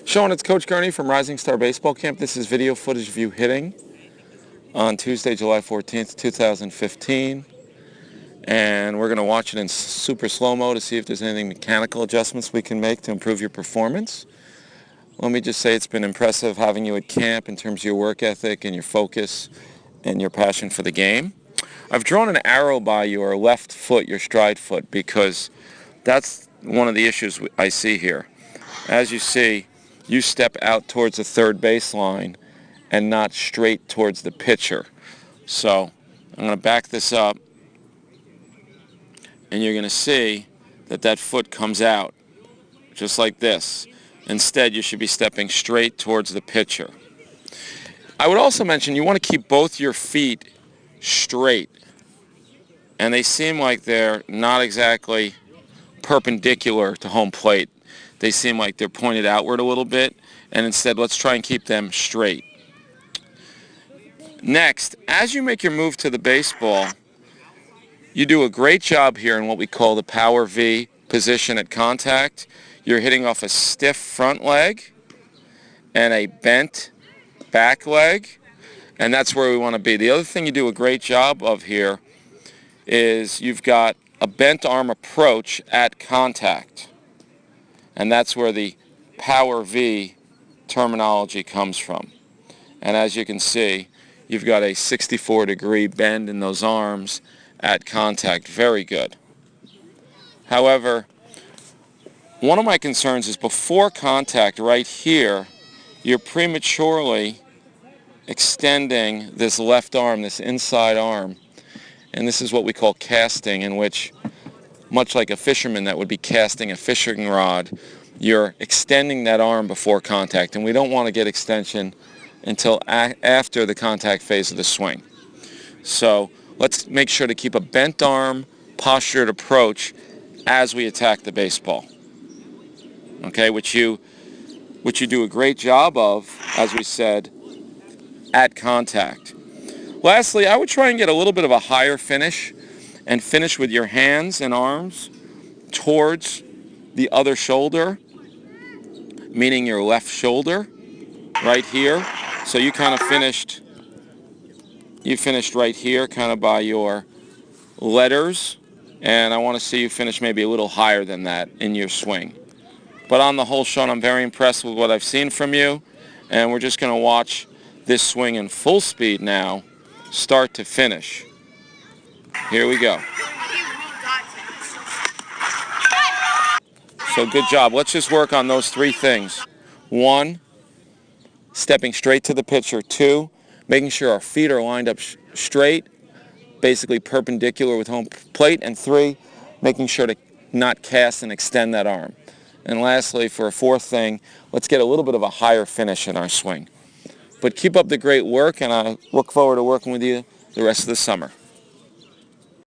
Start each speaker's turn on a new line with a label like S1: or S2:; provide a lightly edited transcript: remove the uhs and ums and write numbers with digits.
S1: Sean, it's Coach Gurney from Rising Star Baseball Camp. This is video footage of you hitting on Tuesday, July 14th, 2015. And we're going to watch it in super slow-mo to see if there's anything mechanical adjustments we can make to improve your performance. Let me just say it's been impressive having you at camp in terms of your work ethic and your focus and your passion for the game. I've drawn an arrow by your left foot, your stride foot, because that's one of the issues I see here. As you see, you step out towards the third baseline and not straight towards the pitcher. So I'm going to back this up, and you're going to see that that foot comes out just like this. Instead, you should be stepping straight towards the pitcher. I would also mention you want to keep both your feet straight, and they seem like they're not exactly perpendicular to home plate. They seem like they're pointed outward a little bit, and instead let's try and keep them straight. Next, as you make your move to the baseball, you do a great job here in what we call the power V position at contact. You're hitting off a stiff front leg and a bent back leg, and that's where we want to be. The other thing you do a great job of here is you've got a bent arm approach at contact. And that's where the power V terminology comes from. And as you can see, you've got a 64-degree bend in those arms at contact. Very good. However, one of my concerns is before contact right here, you're prematurely extending this left arm, this inside arm. And this is what we call casting, in which, much like a fisherman that would be casting a fishing rod, you're extending that arm before contact, and we don't want to get extension until after the contact phase of the swing. So let's make sure to keep a bent arm, postured approach as we attack the baseball. Okay, which you do a great job of, as we said, at contact. Lastly, I would try and get a little bit of a higher finish and finish with your hands and arms towards the other shoulder, meaning your left shoulder right here. So you kind of finished right here kind of by your letters, and I want to see you finish maybe a little higher than that in your swing. But on the whole, Sean, I'm very impressed with what I've seen from you, and we're just going to watch this swing in full speed now, start to finish. Here we go. So good job. Let's just work on those three things. 1, stepping straight to the pitcher. 2, making sure our feet are lined up straight, basically perpendicular with home plate. And 3, making sure to not cast and extend that arm. And lastly, for a fourth thing, let's get a little bit of a higher finish in our swing. But keep up the great work, and I look forward to working with you the rest of the summer.